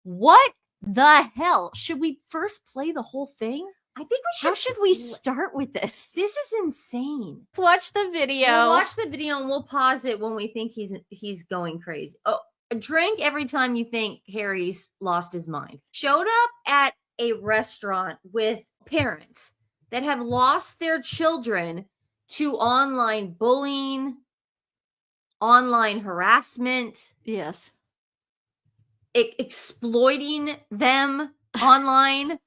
What the hell? Should we first play the whole thing? I think we should. How should we start with this? This is insane. Let's watch the video. We'll watch the video and we'll pause it when we think he's going crazy. Oh, a drink every time you think Harry's lost his mind. Showed up at a restaurant with parents that have lost their children to online bullying, online harassment. Yes. Exploiting them online.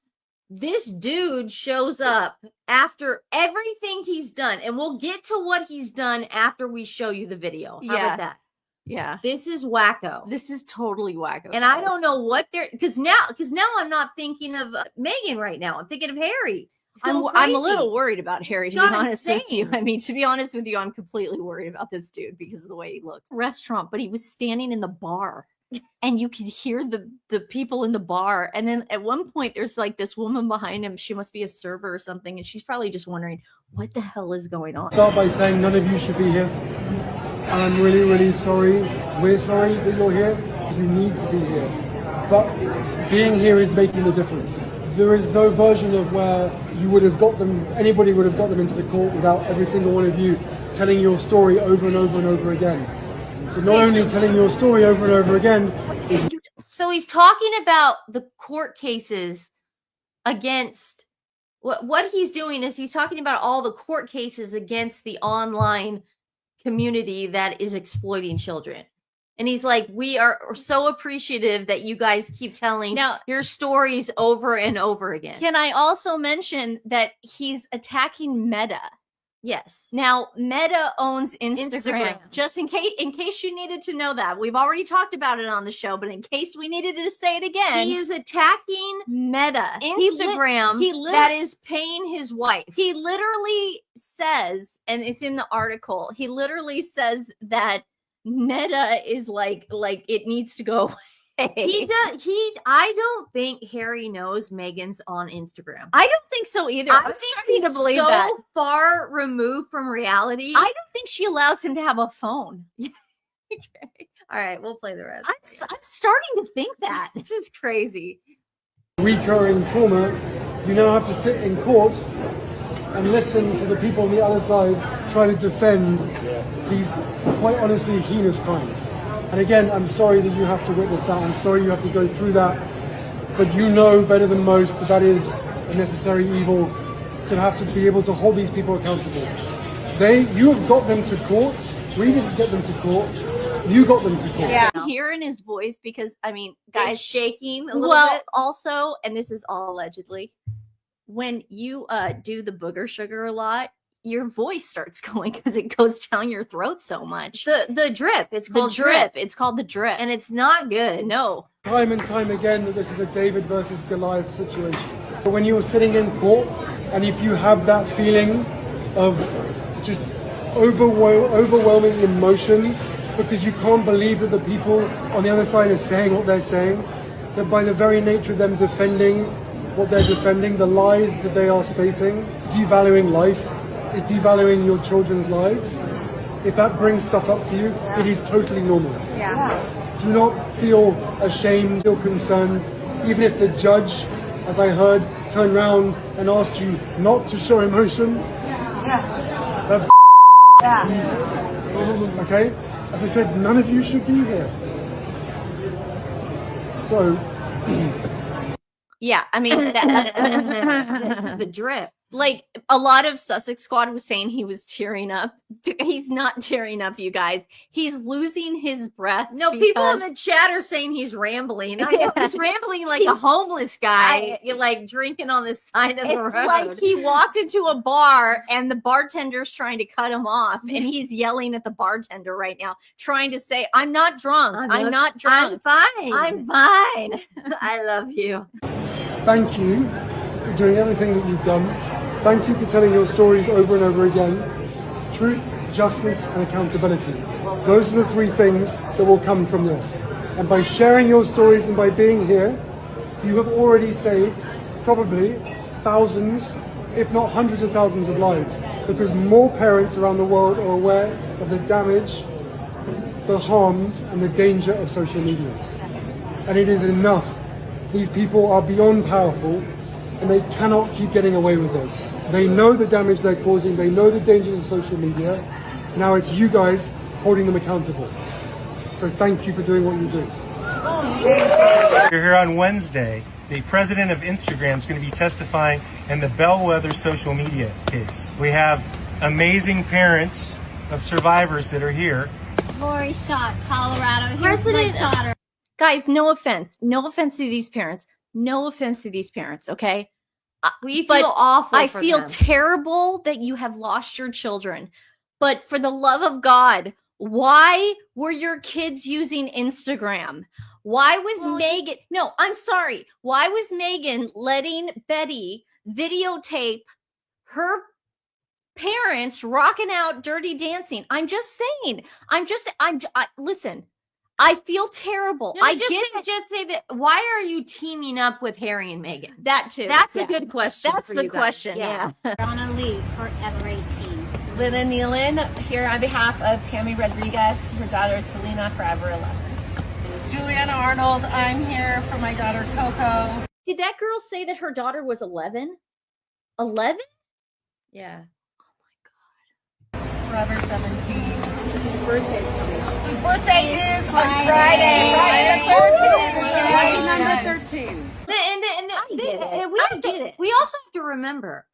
This dude shows up after everything he's done, and we'll get to what he's done after we show you the video. How about that? Yeah. This is wacko. This is totally wacko. And I don't know what they're, because now I'm not thinking of Meghan right now. I'm thinking of Harry. I'm a little worried about Harry, to be honest with you. I mean, to be honest with you, I'm completely worried about this dude because of the way he looks. Restaurant, but he was standing in the bar. And you could hear the people in the bar. And then at one point, there's like this woman behind him. She must be a server or something. And she's probably just wondering, what the hell is going on? Start by saying none of you should be here. And I'm really, really sorry. We're sorry that you're here. You need to be here. But being here is making a difference. There is no version of where you would have got them, anybody would have got them into the court without every single one of you telling your story over and over and over again. So not only telling your story over and over again. So he's talking about the court cases against, what he's doing is he's talking about all the court cases against the online community that is exploiting children. And he's like, we are so appreciative that you guys keep telling your stories over and over again. Can I also mention that he's attacking Meta? Yes. Now, Meta owns Instagram. Just in case you needed to know that. We've already talked about it on the show, but in case we needed to say it again. He is attacking Meta. Instagram that is paying his wife. He literally says, and it's in the article, he literally says that Meta is like it needs to go away. I don't think Harry knows Meghan's on Instagram. I don't think so either. I'm starting to believe that. So far removed from reality. I don't think she allows him to have a phone. Okay. All right, we'll play the rest. I'm starting to think that. This is crazy. Recurring trauma, you now have to sit in court and listen to the people on the other side try to defend these quite honestly heinous crimes. And again, I'm sorry that you have to witness that. I'm sorry you have to go through that. But you know better than most that that is a necessary evil to have to be able to hold these people accountable. You have got them to court. We didn't get them to court. You got them to court. Yeah, I'm hearing his voice because, I mean, guys, it's shaking a little bit. Also, and this is all allegedly, when you do the booger sugar a lot, your voice starts going because it goes down your throat so much. The drip. It's called drip. It's called the drip. And it's not good. No. Time and time again that this is a David versus Goliath situation. But when you're sitting in court and if you have that feeling of just overwhelming emotion because you can't believe that the people on the other side are saying what they're saying, that by the very nature of them defending what they're defending, the lies that they are stating, devaluing life, is devaluing your children's lives. If that brings stuff up for you, it is totally normal. Yeah. Do not feel ashamed, feel concerned, even if the judge, as I heard, turned around and asked you not to show emotion. Yeah. That's okay? As I said, none of you should be here. So yeah, I mean that's the drip. Like, a lot of Sussex squad was saying he was tearing up. He's not tearing up, you guys. He's losing his breath. No, people in the chat are saying he's rambling. I know he's rambling like a homeless guy. You're like drinking on the side of the road. Like he walked into a bar and the bartender's trying to cut him off, and he's yelling at the bartender right now, trying to say, "I'm not drunk. I'm not drunk. I'm fine. I'm fine." I love you. Thank you for doing everything that you've done. Thank you for telling your stories over and over again. Truth, justice, and accountability. Those are the three things that will come from this. And by sharing your stories and by being here, you have already saved probably thousands, if not hundreds of thousands of lives, because more parents around the world are aware of the damage, the harms, and the danger of social media. And it is enough these people are beyond powerful and they cannot keep getting away with this. They know the damage they're causing, they know the dangers of social media. Now it's you guys holding them accountable. So thank you for doing what you do. You're here on Wednesday. The president of Instagram is going to be testifying in the Bellwether social media case. We have amazing parents of survivors that are here. Lori shot Colorado. Here's President- my daughter. Guys, no offense. No offense to these parents. No offense to these parents, okay? We But feel awful. I for feel them. terrible that you have lost your children. But for the love of God, why were your kids using Instagram? Why was Megan? No, I'm sorry. Why was Megan letting Betty videotape her parents rocking out Dirty Dancing? I'm just saying. Listen. I feel terrible. No, I just say that. Why are you teaming up with Harry and Meghan? that too. That's Yeah. a good question. That's for the you guys. question. Yeah. On a leave forever 18. Lynn and Nealon here on behalf of Tammy Rodriguez, her daughter Selena, forever 11. Juliana Arnold, I'm here for my daughter Coco. Did that girl say that her daughter was 11? 11? Yeah. Forever 17. Birthday's coming up. Whose birthday is on Friday. Friday the 13th. Lucky number Yes. 13. I get it. We also have to remember,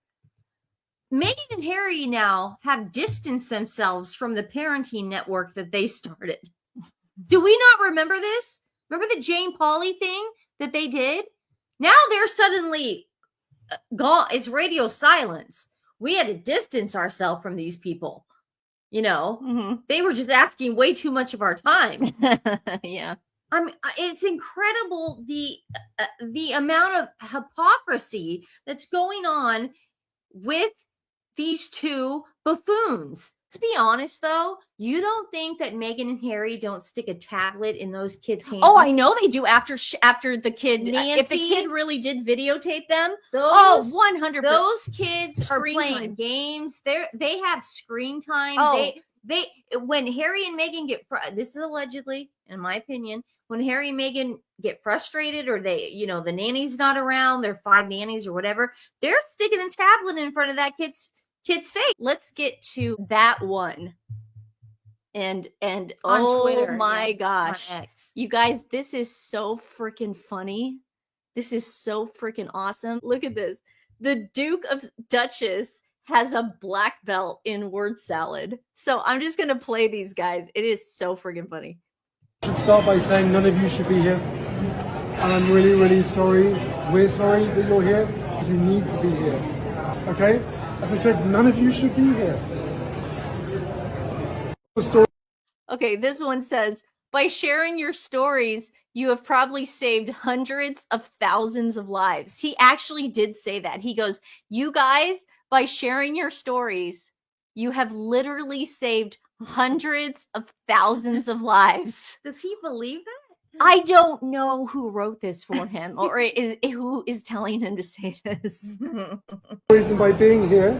Meghan and Harry now have distanced themselves from the parenting network that they started. Do we not remember this? Remember the Jane Pauley thing that they did? Now they're suddenly gone. It's radio silence. We had to distance ourselves from these people. You know, they were just asking way too much of our time. Yeah. I mean, it's incredible the amount of hypocrisy that's going on with these two buffoons. To be honest, though, you don't think that Meghan and Harry don't stick a tablet in those kids' hands? Oh, I know they do after the kid. If the Nancy? kid really did videotape them, Those, 100%. those kids are Screen playing time. games. They have screen time. Oh. They when Harry and Meghan get this is allegedly, in my opinion, when Harry and Meghan get frustrated or they, the nanny's not around, they're 5 nannies or whatever, they're sticking a tablet in front of that kid's face. Let's get to that one. And On oh Twitter, my yeah, gosh. on X. You guys, this is so freaking funny. This is so freaking awesome. Look at this. The Duke of Duchess has a black belt in word salad. So I'm just going to play these guys. It is so freaking funny. I should start by saying none of you should be here. And I'm really, really sorry. We're sorry that you're here. You need to be here. Okay? As I said, none of you should be here. The story Okay, this one says, by sharing your stories, you have probably saved hundreds of thousands of lives. He actually did say that. He goes, you guys, by sharing your stories, you have literally saved hundreds of thousands of lives. Does he believe that? I don't know who wrote this for him or who is telling him to say this. reason by being here,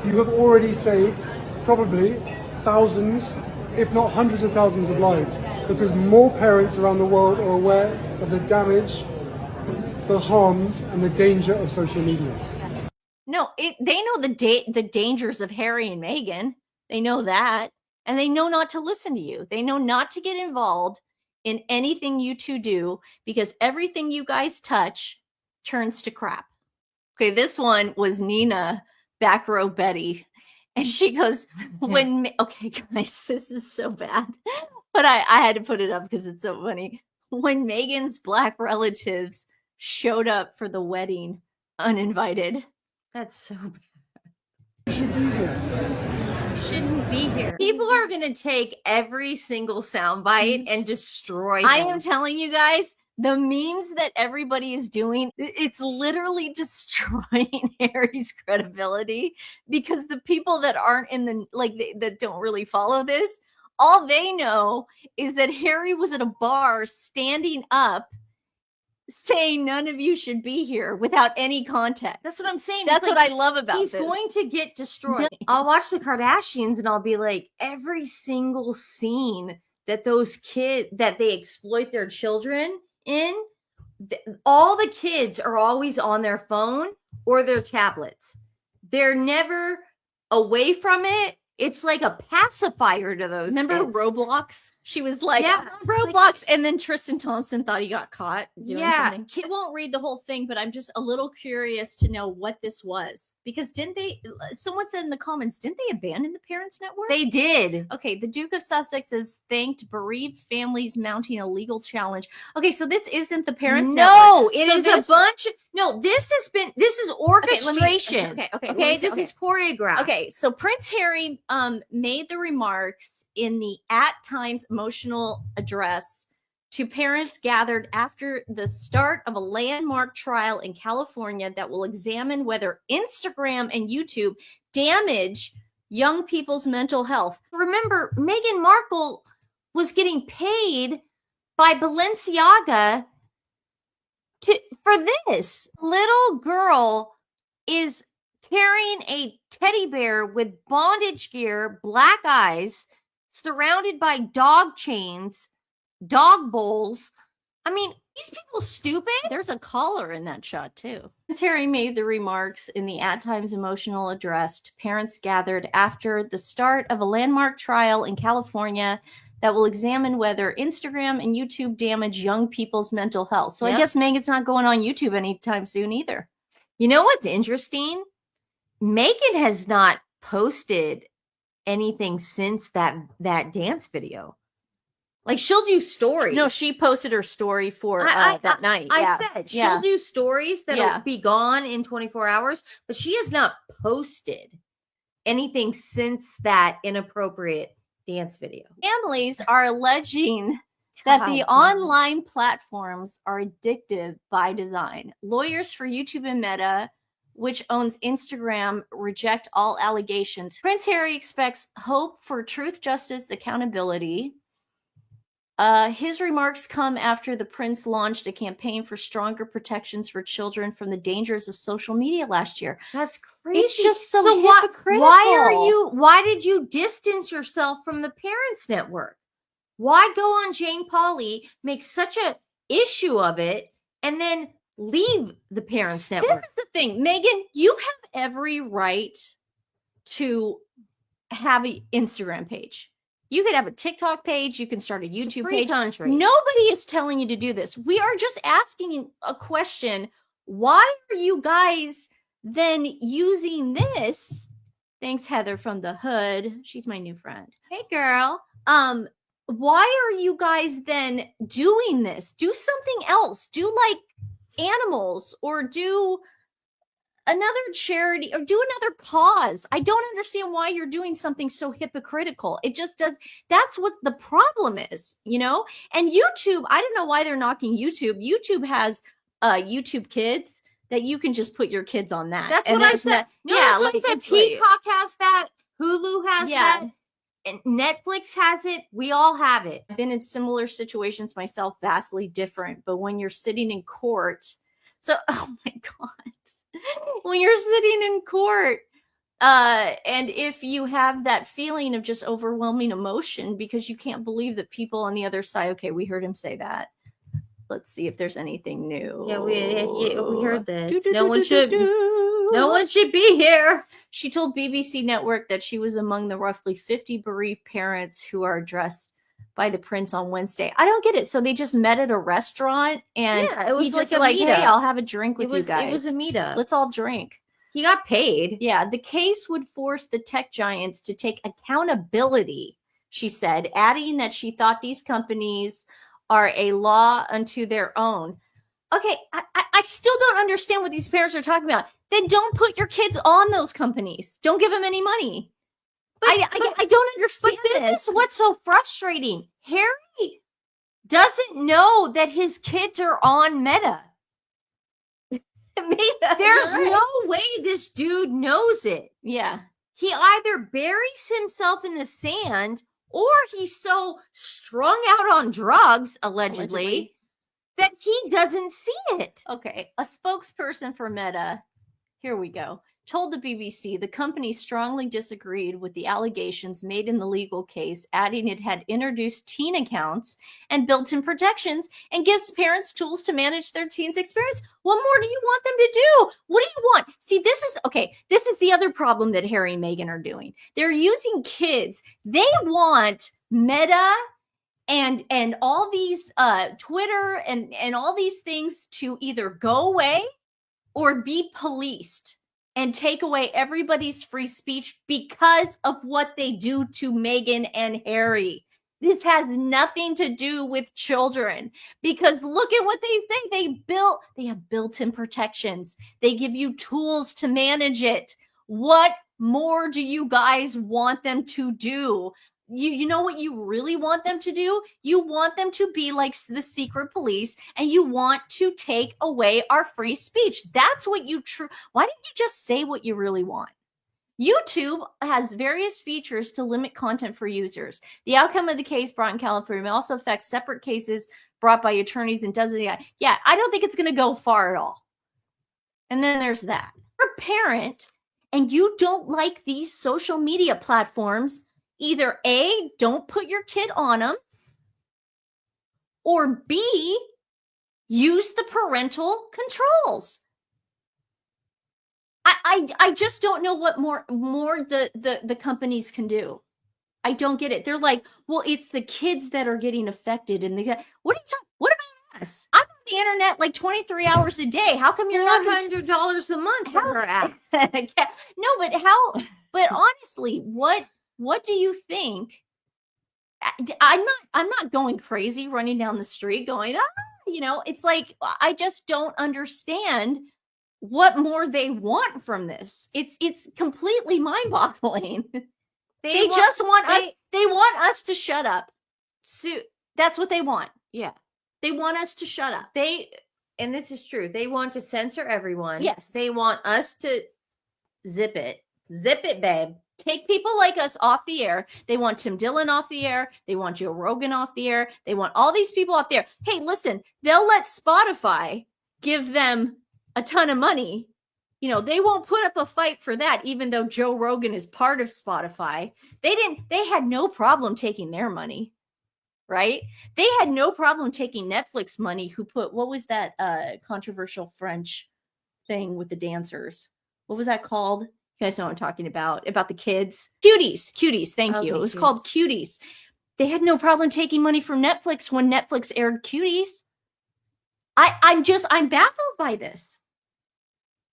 you have already saved probably thousands, if not hundreds of thousands of lives, because more parents around the world are aware of the damage, the harms, and the danger of social media. No, they know the dangers of Harry and Meghan. They know that. And they know not to listen to you. They know not to get involved in anything you two do because everything you guys touch turns to crap. Okay, this one was Nina, back row Betty. And she goes, okay, guys, this is so bad. But I had to put it up because it's so funny. When Meghan's black relatives showed up for the wedding uninvited. That's so bad. You should be here. Shouldn't be here. People are going to take every single soundbite and destroy them. I am telling you guys, the memes that everybody is doing, it's literally destroying Harry's credibility because the people that aren't in the, that don't really follow this, all they know is that Harry was at a bar standing up saying none of you should be here without any context. That's what I'm saying. That's It's what I love about he's this. going to get destroyed. I'll watch the Kardashians and I'll be like, every single scene that those kids that they exploit their children in, all the kids are always on their phone or their tablets. They're never away from it. It's like a pacifier to those Remember kids. Roblox? She was like, Yeah. Roblox, and then Tristan Thompson thought he got caught doing Yeah. something. Kid won't read the whole thing, but I'm just a little curious to know what this was. Because someone said in the comments, didn't they abandon the Parents Network? They did. Okay, the Duke of Sussex has thanked bereaved families mounting a legal challenge. Okay, so this isn't the Parents Network. No, it is a bunch. No, this is orchestration. Okay, this is choreographed. Okay, so Prince Harry made the remarks in the At Times emotional address to parents gathered after the start of a landmark trial in California that will examine whether Instagram and YouTube damage young people's mental health. Remember, Meghan Markle was getting paid by Balenciaga for this. Little girl is carrying a teddy bear with bondage gear, black eyes, surrounded by dog chains, dog bowls. I mean, these people stupid. There's a collar in that shot too. Terry made the remarks in the At Times emotional address to parents gathered after the start of a landmark trial in California that will examine whether Instagram and YouTube damage young people's mental health. So I guess Meghan's not going on YouTube anytime soon either. You know what's interesting? Meghan has not posted anything since that dance video. Like, she'll do stories. No, she posted her story for that night. I said she'll do stories that'll be gone in 24 hours, but she has not posted anything since that inappropriate dance video. Families are alleging that the online platforms are addictive by design. Lawyers for YouTube and Meta, which owns Instagram, reject all allegations. Prince Harry expects hope for truth, justice, accountability. His remarks come after the prince launched a campaign for stronger protections for children from the dangers of social media last year. That's crazy. It's just so hypocritical. Why did you distance yourself from the Parents Network? Why go on Jane Pauley, make such a issue of it, and then leave the Parents Network? This is the thing, Meghan, you have every right to have an Instagram page. You could have a TikTok page. You can start a YouTube page. Country. Nobody is telling you to do this. We are just asking a question. Why are you guys then using this? Thanks, Heather from the hood. She's my new friend. Hey, girl. Why are you guys then doing this? Do something else. Do like animals, or do another charity, or do another cause. I don't understand why you're doing something so hypocritical. It just does. That's what the problem is, you know? And YouTube, I don't know why they're knocking YouTube. YouTube has YouTube Kids that you can just put your kids on that. That's what I said. That's what I said. Peacock has that. Hulu has that. And Netflix has it. We all have it. I've been in similar situations myself, vastly different. But when you're sitting in court, oh my God. When you're sitting in court, and if you have that feeling of just overwhelming emotion because you can't believe that people on the other side, okay, we heard him say that. Let's see if there's anything new. Yeah, we heard this. No one should be here. She told BBC Network that she was among the roughly 50 bereaved parents who are addressed by the prince on Wednesday. I don't get it. So they just met at a restaurant, and it was he just like, hey, I'll have a drink with you guys. It was a meetup. Let's all drink. He got paid. Yeah, the case would force the tech giants to take accountability, she said, adding that she thought these companies are a law unto their own. Okay, I still don't understand what these parents are talking about. Then don't put your kids on those companies. Don't give them any money. I don't understand this is what's so frustrating. Harry doesn't know that his kids are on Meta. There's no way this dude knows it. Yeah. He either buries himself in the sand, or he's so strung out on drugs, allegedly, that he doesn't see it. Okay. A spokesperson for Meta Here we go. Told the BBC the company strongly disagreed with the allegations made in the legal case, adding it had introduced teen accounts and built-in protections and gives parents tools to manage their teens' experience. What more do you want them to do? What do you want? See, this is the other problem that Harry and Meghan are doing. They're using kids. They want Meta and all these Twitter and all these things to either go away or be policed and take away everybody's free speech because of what they do to Meghan and Harry. This has nothing to do with children, because look at what they say. They have built-in protections. They give you tools to manage it. What more do you guys want them to do? You know what you really want them to do? You want them to be like the secret police, and you want to take away our free speech. That's what why didn't you just say what you really want? YouTube has various features to limit content for users. The outcome of the case brought in California may also affect separate cases brought by attorneys and doesn't. Yeah, I don't think it's going to go far at all. And then there's that. If you're a parent and you don't like these social media platforms, either A, don't put your kid on them, or B, use the parental controls. I just don't know what more the companies can do. I don't get it. They're like, well, it's the kids that are getting affected, and what are you talking? What about us? I'm on the internet like 23 hours a day. How come you're not $400 a month for her app? No, but how? But honestly, what do you think? I'm not going crazy running down the street going, it's like, I just don't understand what more they want from this. It's completely mind-boggling. They want us to shut up. So that's what they want. Yeah. They want us to shut up. And this is true. They want to censor everyone. Yes. They want us to zip it. Zip it, babe. Take people like us off the air. They want Tim Dillon off the air. They want Joe Rogan off the air. They want all these people off the air. Hey, listen, they'll let Spotify give them a ton of money. They won't put up a fight for that, even though Joe Rogan is part of Spotify. They had no problem taking their money, right? They had no problem taking Netflix money, who put, what was that controversial French thing with the dancers? What was that called? You guys know what I'm talking about the kids. Cuties. Thank you. It was called Cuties. They had no problem taking money from Netflix when Netflix aired Cuties. I'm baffled by this.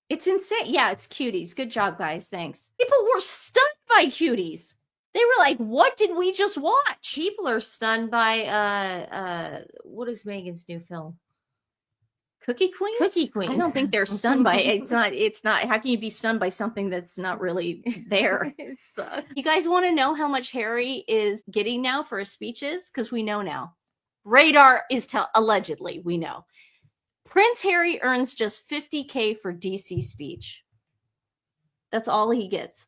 It's insane. Yeah, it's Cuties. Good job, guys. Thanks. People were stunned by Cuties. They were like, what did we just watch? People are stunned by what is Megan's new film? Cookie Queens? Cookie Queens. I don't think they're stunned by it. It's not. How can you be stunned by something that's not really there? It sucks. You guys want to know how much Harry is getting now for his speeches? Because we know now. Radar is allegedly, we know. Prince Harry earns just $50K for DC speech. That's all he gets.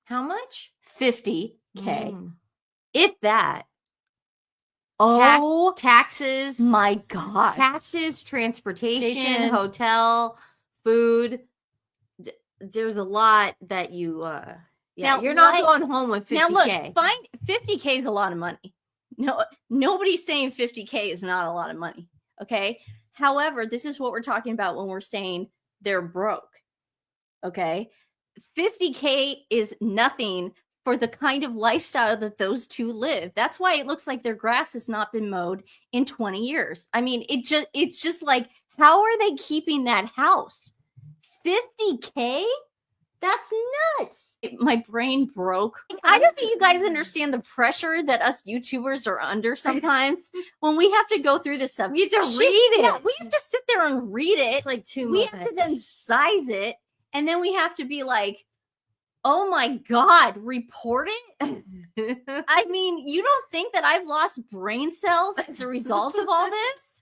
How much? $50K. If that. Oh, taxes. My God. Taxes, transportation, hotel, food. There's a lot that you, now, you're not going home with $50K. Now look, fine, $50K is a lot of money. No, nobody's saying $50K is not a lot of money. Okay. However, this is what we're talking about when we're saying they're broke. Okay. $50K is nothing for the kind of lifestyle that those two live. That's why it looks like their grass has not been mowed in 20 years. I mean, it's just like, how are they keeping that house? $50K? That's nuts. My brain broke. I don't think you guys understand the pressure that us YouTubers are under sometimes when we have to go through this stuff. We have to read it. Yeah, we have to sit there and read it. It's like too much. We have to then size it, and then we have to be like, oh my God, report it? I mean, you don't think that I've lost brain cells as a result of all this?